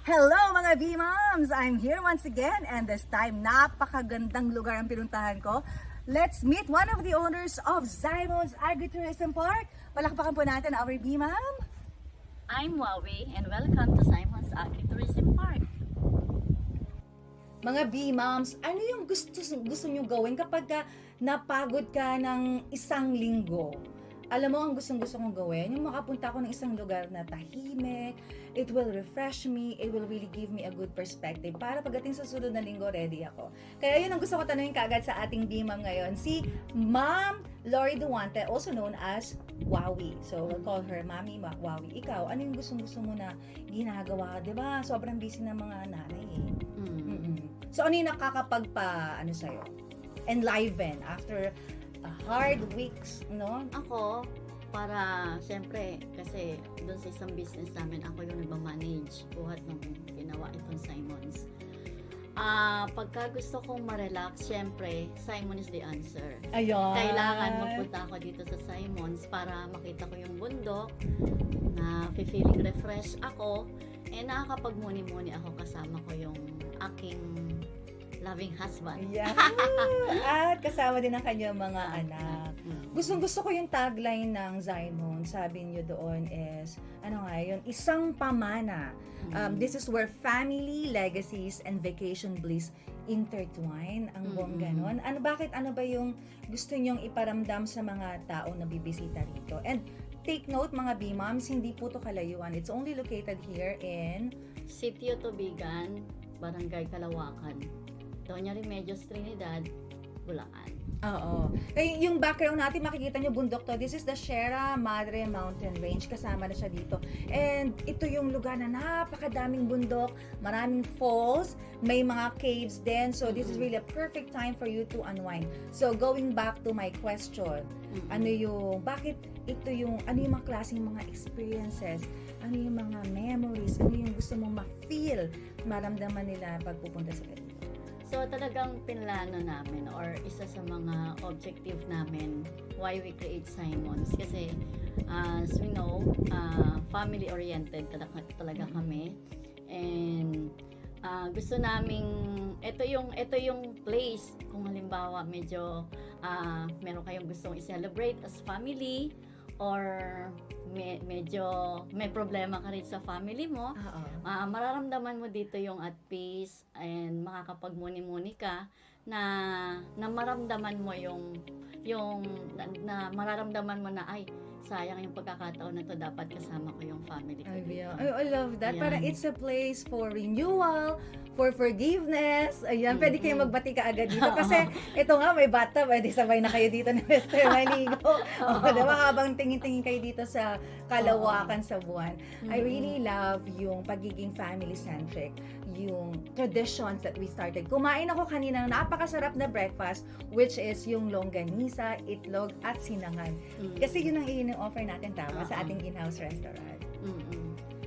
Hello mga B-Moms! I'm here once again and this time napakagandang lugar ang pinuntahan ko. Let's meet one of the owners of Zymon's Agritourism Park. Palakpakan po natin our B-Mom. I'm Wawi and welcome to Simon's Agritourism Park. Mga B-Moms, ano yung gusto nyo gawin kapag napagod ka ng isang linggo? Alam mo, ang gustong-gusto kong gawin, yung makapunta ako ng isang lugar na tahimik, it will refresh me, it will really give me a good perspective para pagdating sa sunod na linggo, ready ako. Kaya yun ang gusto ko tanungin kaagad sa ating B-Mom ngayon, si Ma'am Lori Duante, also known as Wawi. So, we'll call her Mami Wawi. Ikaw, ano yung gustong-gusto mo na ginagawa? Diba? Sobrang busy ng mga nanay eh. So, ano yung nakakapagpa, sa'yo? Enliven after hard weeks, no? Ako, para siyempre, kasi doon sa isang business namin, ako yung nagmamanage buhat nung ginawa itong Simon's. Pagka gusto kong ma-relax, siyempre, Simon is the answer. Ayun. Kailangan magpunta ako dito sa Simon's para makita ko yung bundok, na feeling refresh ako, nakakapagmuni-muni ako kasama ko yung aking loving husband. Yeah. At kasama din ang kanyang mga anak. Gustong-gusto ko yung tagline ng Zymon. Sabi niyo doon is, yun, isang pamana. This is where family, legacies, and vacation bliss intertwine. Ang buong ganon. Bakit ba yung gusto niyong iparamdam sa mga tao na bibisita rito? And take note mga B-Moms, hindi po to kalayuan. It's only located here in Sitio Tubigan, Barangay Kalawakan, Doña Remedios, Trinidad, Bulacan. Oo. Yung background natin, makikita nyo bundok to. This is the Sierra Madre Mountain Range. Kasama na siya dito. And ito yung lugar na napakadaming bundok, maraming falls, may mga caves din. So this is really a perfect time for you to unwind. So going back to my question, ano yung mga klaseng mga experiences, ano yung mga memories, ano yung gusto mong ma-feel, maramdaman nila pag pupunta sila dito? So talagang pinlano namin or isa sa mga objective namin why we create Simon's kasi as we know, family oriented talaga kami, and gusto naming ito yung place kung halimbawa medyo meron kayong gustong i-celebrate as family or medyo may problema ka rin sa family mo, mararamdaman mo dito yung at peace and makakapagmuni-muni ka na maramdaman mo yung na mararamdaman mo na ay sayang yung pagkakataon na to, dapat kasama ko yung family ko dito. I love that. Yan. Parang it's a place for renewal, for forgiveness. Ayan, pwede kayo magbati ka agad dito. Kasi ito nga, may bathtub. Pwede sabay na kayo dito ng Mr. Manigo. Diba? Habang tingin-tingin kayo dito sa kalawakan sa buwan. I really love yung pagiging family-centric, yung traditions that we started. Kumain ako kanina ng napakasarap na breakfast, which is yung longganisa, itlog, at sinangag. Kasi yun ang offer natin tama sa ating in-house restaurant.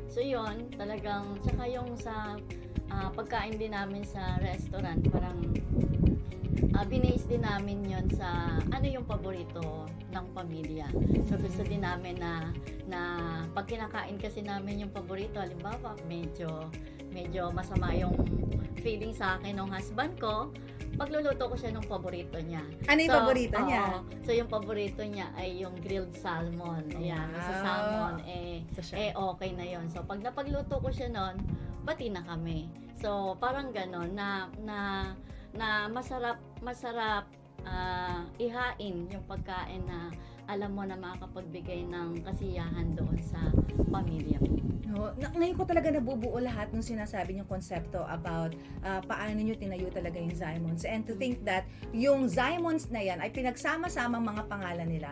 So yun, talagang, tsaka yung sa pagkain din namin sa restaurant, parang binase din namin yon sa ano yung paborito ng pamilya. So gusto din namin na pag kinakain kasi namin yung paborito, halimbawa medyo masama yung feeling sa akin ng husband ko, pagluluto ko siya ng paborito niya. Ano yung paborito niya? So yung paborito niya ay yung grilled salmon. Ayan, sa salmon, okay na yon. So pag napagluto ko siya nun, bati na kami. So parang ganon na masarap ihain yung pagkain na alam mo na makakapagbigay ng kasiyahan doon sa pamilya mo. No, ngayon ko talaga nabubuo lahat ng sinasabi niyong konsepto about paano niyo tinayo talaga yung Zymons. And to think that yung Zymons na yan ay pinagsama-sama mga pangalan nila.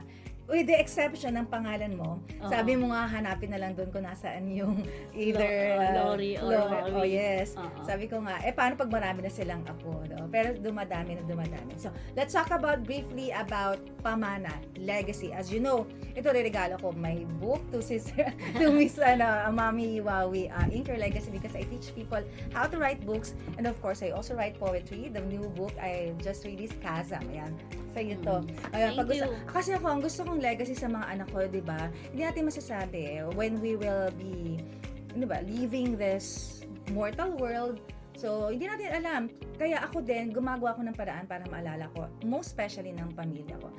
With the exception ng pangalan mo, sabi mo nga hanapin na lang doon kung nasaan yung either Lori or Wawi. Oh yes. Sabi ko nga, paano pag marami na silang apo? No? Pero dumadami. So, let's talk about briefly about Pamana, Legacy. As you know, ito regalo ko, may book to sister, to Miss Mami Wawi, Inker Legacy, because I teach people how to write books, and of course, I also write poetry. The new book I just released, Kaza. Ayan, sa iyo to. Thank you. Kasi ako, ang gusto kong legacy sa mga anak ko, di ba? Hindi natin masasabi when we will be, leaving this mortal world. So, hindi natin alam. Kaya ako din, gumagawa ko ng paraan para maalala ko, most especially ng pamilya ko.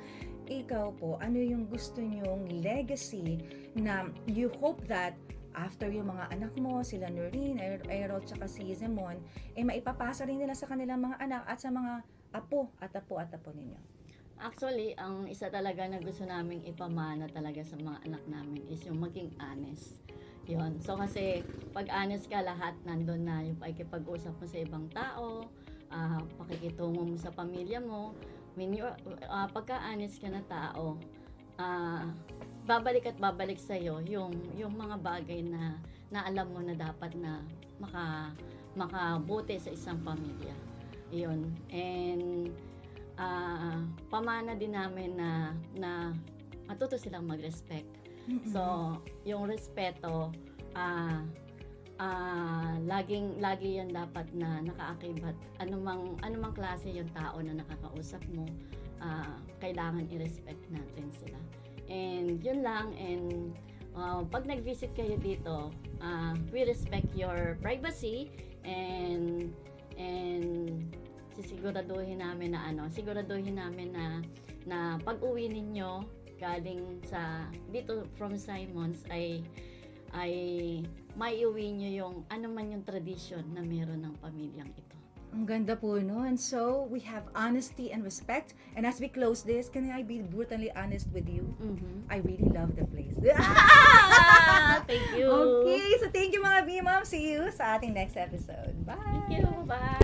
Ikaw po, ano yung gusto nyong legacy na you hope that after yung mga anak mo, sila Noreen, Errol, tsaka si Zemon, maipapasa rin nila sa kanilang mga anak at sa mga apo at apo ninyo. Actually, ang isa talaga na gusto naming ipamana talaga sa mga anak namin is yung maging honest. Yun. So kasi pag honest ka, lahat nandun na yung pakikipag-usap mo sa ibang tao, pakikitungo mo sa pamilya mo. When you pagka honest ka na tao, babalik at babalik sa iyo yung mga bagay na alam mo na dapat na makabuti sa isang pamilya. Yun. And pamana din namin na matuto silang mag-respect. So, yung respeto, lagi yan dapat na nakaakibat. Anumang klase yung tao na nakakausap mo, kailangan i-respect natin sila. And yun lang, and pag nag-visit kayo dito, we respect your privacy and siguraduhin namin na pag-uwi ninyo galing sa dito from Simons ay maiuwi nyo yung ano man yung tradition na meron ng pamilyang ito. Ang ganda po nun. So, we have honesty and respect. And as we close this, can I be brutally honest with you? I really love the place. Thank you. Okay, so thank you mga B-Mom. See you sa ating next episode. Bye! Thank you. Bye!